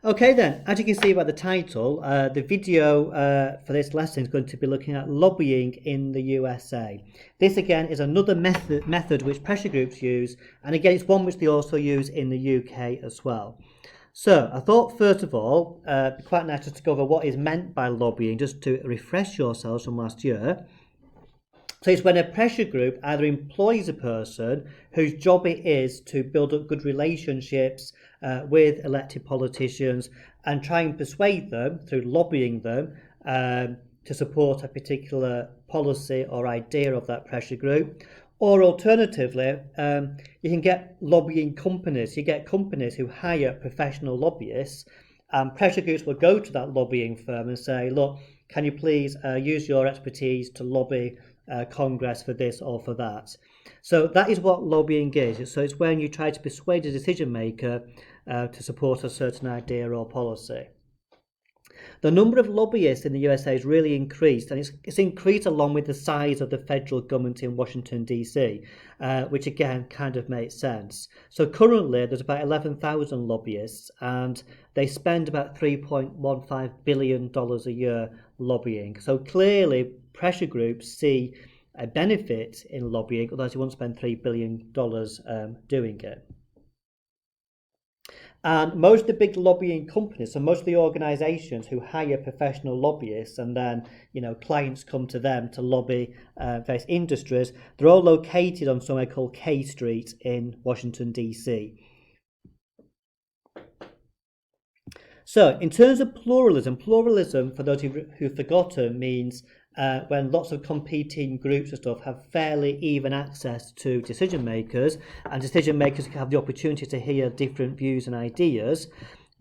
Okay then, as you can see by the title, the video for this lesson is going to be looking at lobbying in the USA. This again is another method which pressure groups use, and again it's one which they also use in the UK as well. So I thought first of all, it'd be quite nice to discover what is meant by lobbying, just to refresh yourselves from last year. So it's when a pressure group either employs a person whose job it is to build up good relationships with elected politicians and try and persuade them through lobbying them to support a particular policy or idea of that pressure group. Or alternatively, you can get lobbying companies. You get companies who hire professional lobbyists, and pressure groups will go to that lobbying firm and say, look, can you please use your expertise to lobby Congress for this or for that. So that is what lobbying is. So it's when you try to persuade a decision maker to support a certain idea or policy. The number of lobbyists in the USA has really increased, and it's increased along with the size of the federal government in Washington DC, which again kind of makes sense. So currently there's about 11,000 lobbyists, and they spend about $3.15 billion a year lobbying. So clearly pressure groups see a benefit in lobbying, otherwise you won't spend $3 billion doing it. And most of the big lobbying companies, so most of the organisations who hire professional lobbyists and then, clients come to them to lobby various industries, they're all located on somewhere called K Street in Washington, DC. So in terms of pluralism, for those who've forgotten, means when lots of competing groups and stuff have fairly even access to decision makers, and decision makers have the opportunity to hear different views and ideas.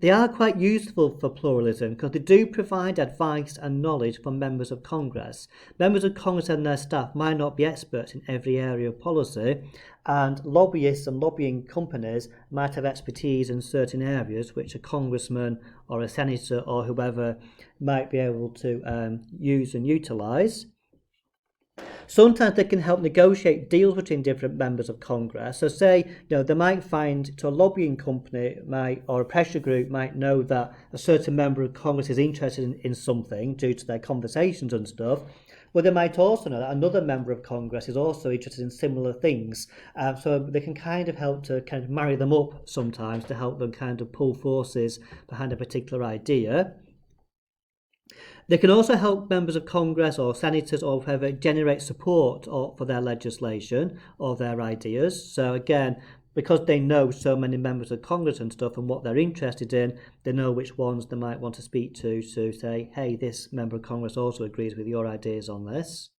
They are quite useful for pluralism because they do provide advice and knowledge from members of Congress. Members of Congress and their staff might not be experts in every area of policy, and lobbyists and lobbying companies might have expertise in certain areas which a congressman or a senator or whoever might be able to use and utilise. Sometimes they can help negotiate deals between different members of Congress. So say, they might find, to a lobbying company or a pressure group might know that a certain member of Congress is interested in something due to their conversations and stuff. Well, they might also know that another member of Congress is also interested in similar things. So they can kind of help to kind of marry them up sometimes to help them kind of pull forces behind a particular idea. They can also help members of Congress or senators or whoever generate support for their legislation or their ideas. So again, because they know so many members of Congress and stuff and what they're interested in, they know which ones they might want to speak to say, hey, this member of Congress also agrees with your ideas on this.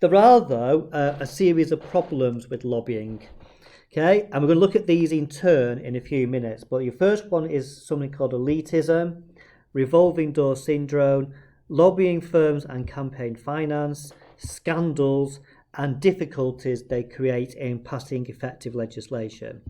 There are, though, a series of problems with lobbying. Okay, and we're going to look at these in turn in a few minutes. But your first one is something called elitism, revolving door syndrome, lobbying firms and campaign finance, scandals, and difficulties they create in passing effective legislation.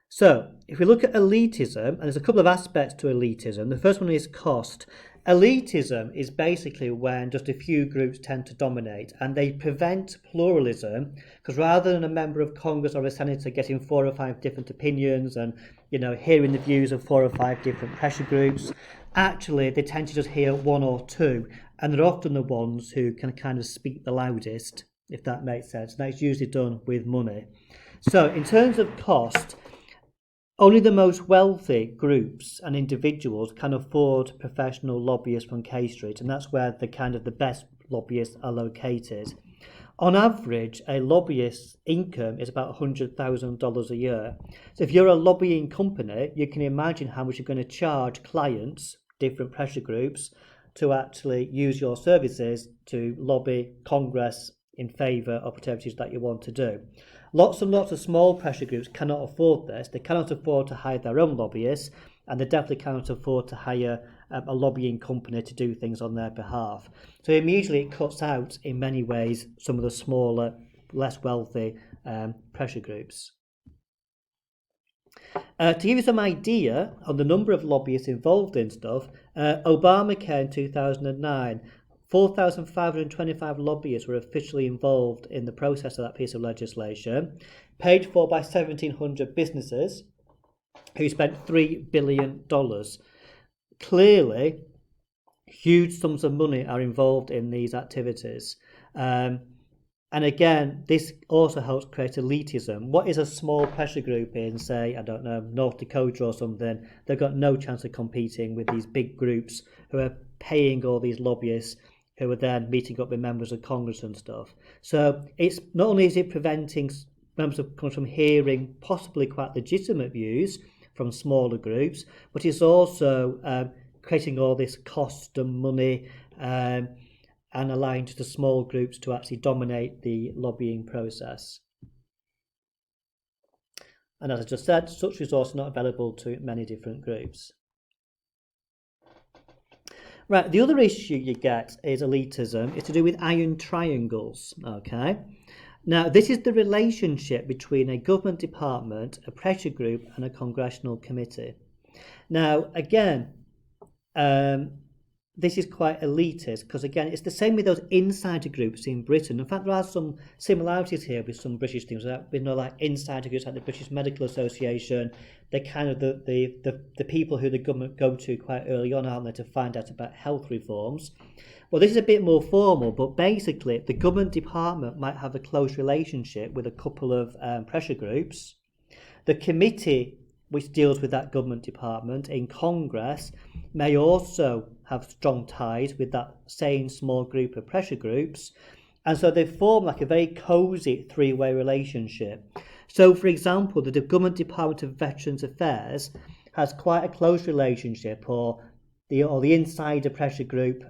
So, if we look at elitism, and there's a couple of aspects to elitism. The first one is cost. Elitism is basically when just a few groups tend to dominate, and they prevent pluralism, because rather than a member of Congress or a senator getting 4 or 5 different opinions and hearing the views of 4 or 5 different pressure groups, actually they tend to just hear 1 or 2, and they're often the ones who can kind of speak the loudest, if that makes sense. And that's usually done with money. So in terms of cost, only the most wealthy groups and individuals can afford professional lobbyists from K Street, and that's where the best lobbyists are located. On average, a lobbyist's income is about $100,000 a year. So if you're a lobbying company, you can imagine how much you're going to charge clients, different pressure groups, to actually use your services to lobby Congress in favour of activities that you want to do. Lots and lots of small pressure groups cannot afford this. They cannot afford to hire their own lobbyists, and they definitely cannot afford to hire a lobbying company to do things on their behalf. So immediately it cuts out, in many ways, some of the smaller, less wealthy pressure groups. To give you some idea on the number of lobbyists involved in stuff, Obamacare in 2009, 4,525 lobbyists were officially involved in the process of that piece of legislation, paid for by 1,700 businesses. who spent $3 billion. Clearly, huge sums of money are involved in these activities. And again, this also helps create elitism. What is a small pressure group in, say, I don't know, North Dakota or something? They've got no chance of competing with these big groups who are paying all these lobbyists who are then meeting up with members of Congress and stuff. So it's not only is it preventing members of Congress from hearing possibly quite legitimate views from smaller groups, but it's also creating all this cost and money and allowing just the small groups to actually dominate the lobbying process. And as I just said, such resources are not available to many different groups. Right, the other issue you get is elitism. It's to do with iron triangles, okay? Now, this is the relationship between a government department, a pressure group, and a congressional committee. Now, again, this is quite elitist because, again, it's the same with those insider groups in Britain. In fact, there are some similarities here with some British things. We know, like insider groups like the British Medical Association. They're kind of the people who the government go to quite early on, aren't they, to find out about health reforms. Well, this is a bit more formal, but basically the government department might have a close relationship with a couple of pressure groups. The committee which deals with that government department in Congress may also have strong ties with that same small group of pressure groups. And so they form like a very cosy three-way relationship. So, for example, the Government Department of Veterans Affairs has quite a close relationship, or the insider pressure group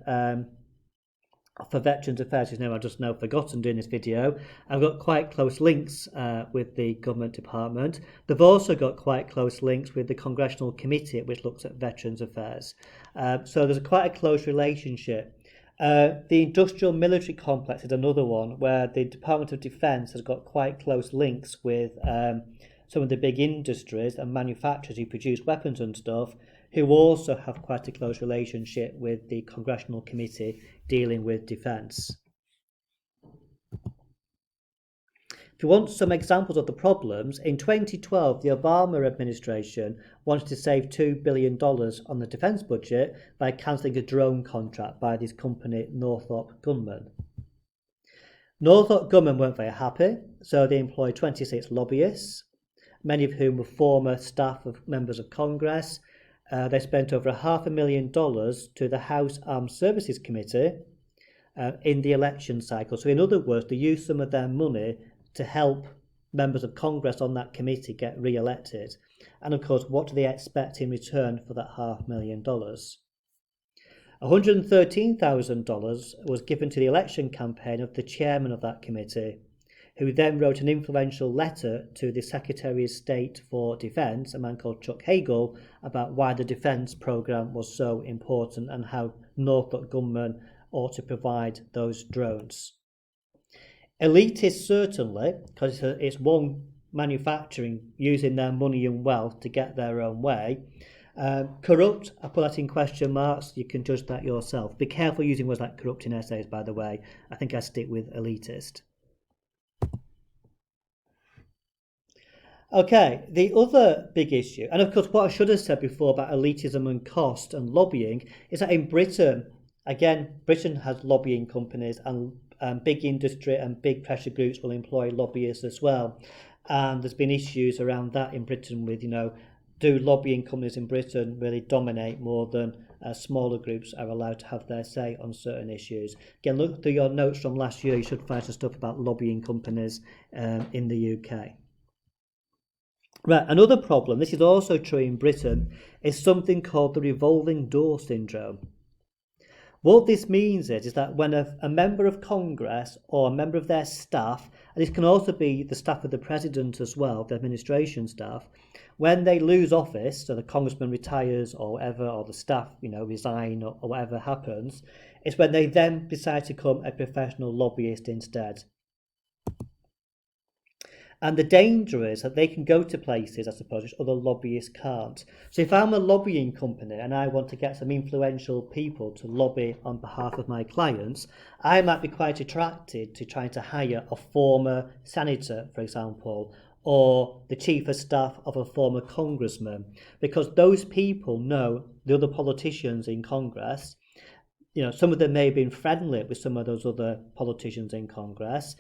for Veterans Affairs, whose name I've just now forgotten doing this video. I've got quite close links with the government department. They've also got quite close links with the Congressional Committee, which looks at Veterans Affairs. So there's quite a close relationship. The industrial military complex is another one where the Department of Defense has got quite close links with some of the big industries and manufacturers who produce weapons and stuff, who also have quite a close relationship with the Congressional Committee dealing with defence. If you want some examples of the problems, in 2012 the Obama administration wanted to save $2 billion on the defence budget by cancelling a drone contract by this company Northrop Grumman. Northrop Grumman weren't very happy, so they employed 26 lobbyists, many of whom were former staff of members of Congress. They spent over $500,000 to the House Armed Services Committee in the election cycle. So in other words, they used some of their money to help members of Congress on that committee get re-elected. And of course, what do they expect in return for that $500,000? $113,000 was given to the election campaign of the chairman of that committee, who then wrote an influential letter to the Secretary of State for Defence, a man called Chuck Hagel, about why the defence programme was so important and how Northrop Grumman ought to provide those drones. Elitists certainly, because it's one manufacturing using their money and wealth to get their own way. Corrupt, I put that in question marks, you can judge that yourself. Be careful using words like corrupt in essays, by the way. I think I stick with elitist. Okay, the other big issue, and of course what I should have said before about elitism and cost and lobbying, is that in Britain, again, Britain has lobbying companies, and big industry and big pressure groups will employ lobbyists as well. And there's been issues around that in Britain with, do lobbying companies in Britain really dominate more than smaller groups are allowed to have their say on certain issues? Again, look through your notes from last year, you should find some stuff about lobbying companies in the UK. Right, another problem, this is also true in Britain, is something called the Revolving Door Syndrome. What this means is that when a member of Congress or a member of their staff, and this can also be the staff of the president as well, the administration staff, when they lose office, so the congressman retires or whatever, or the staff, resign or whatever happens, it's when they then decide to become a professional lobbyist instead. And the danger is that they can go to places, I suppose, which other lobbyists can't. So if I'm a lobbying company and I want to get some influential people to lobby on behalf of my clients, I might be quite attracted to trying to hire a former senator, for example, or the chief of staff of a former congressman, because those people know the other politicians in Congress. Some of them may have been friendly with some of those other politicians in Congress.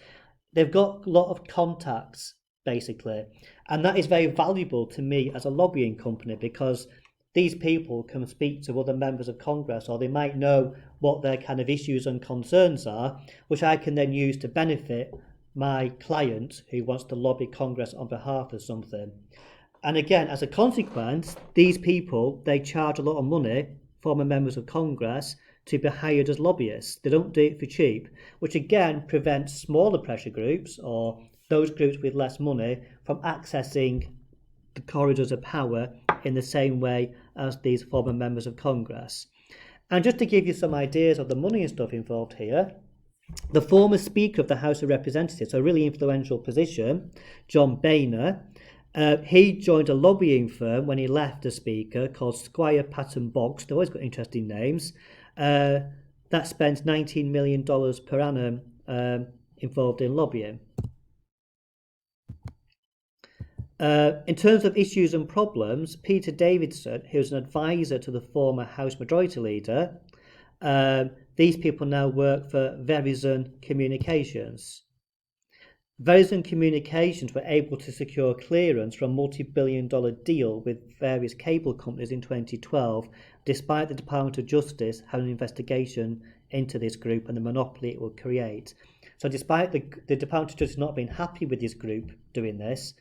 They've got a lot of contacts, basically, and that is very valuable to me as a lobbying company, because these people can speak to other members of Congress, or they might know what their kind of issues and concerns are, which I can then use to benefit my client who wants to lobby Congress on behalf of something. And again, as a consequence, these people, they charge a lot of money, former members of Congress, to be hired as lobbyists. They don't do it for cheap, which again prevents smaller pressure groups, or those groups with less money, from accessing the corridors of power in the same way as these former members of Congress. And just to give you some ideas of the money and stuff involved here, the former Speaker of the House of Representatives, a really influential position, John Boehner, he joined a lobbying firm when he left as Speaker called Squire Patton Boggs. They've always got interesting names. That spends $19 million per annum involved in lobbying. In terms of issues and problems, Peter Davidson, who's an advisor to the former House Majority Leader, these people now work for Verizon Communications. Verizon Communications were able to secure clearance for a multi-billion-dollar deal with various cable companies in 2012, despite the Department of Justice having an investigation into this group and the monopoly it would create. So despite the Department of Justice not being happy with this group doing this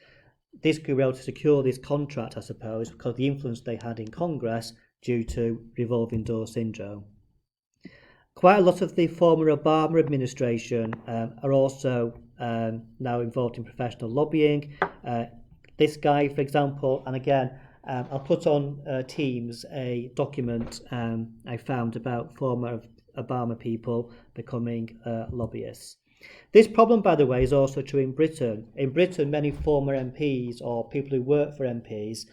group were able to secure this contract, I suppose, because of the influence they had in Congress due to Revolving Door Syndrome. Quite a lot of the former Obama administration are also now involved in professional lobbying. This guy, for example, and again, I'll put on Teams a document I found about former Obama people becoming lobbyists. This problem, by the way, is also true in Britain. In Britain, many former MPs or people who work for MPs,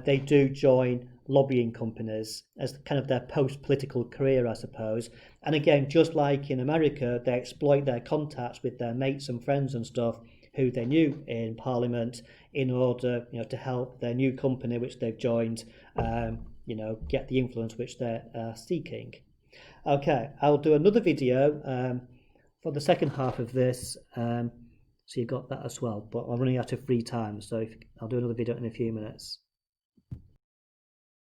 they do join lobbying companies as kind of their post-political career, I suppose. And again, just like in America, they exploit their contacts with their mates and friends and stuff who they knew in Parliament in order, to help their new company which they've joined, get the influence which they're seeking. Okay, I'll do another video for the second half of this, so you've got that as well. But I'm running out of free time, so I'll do another video in a few minutes.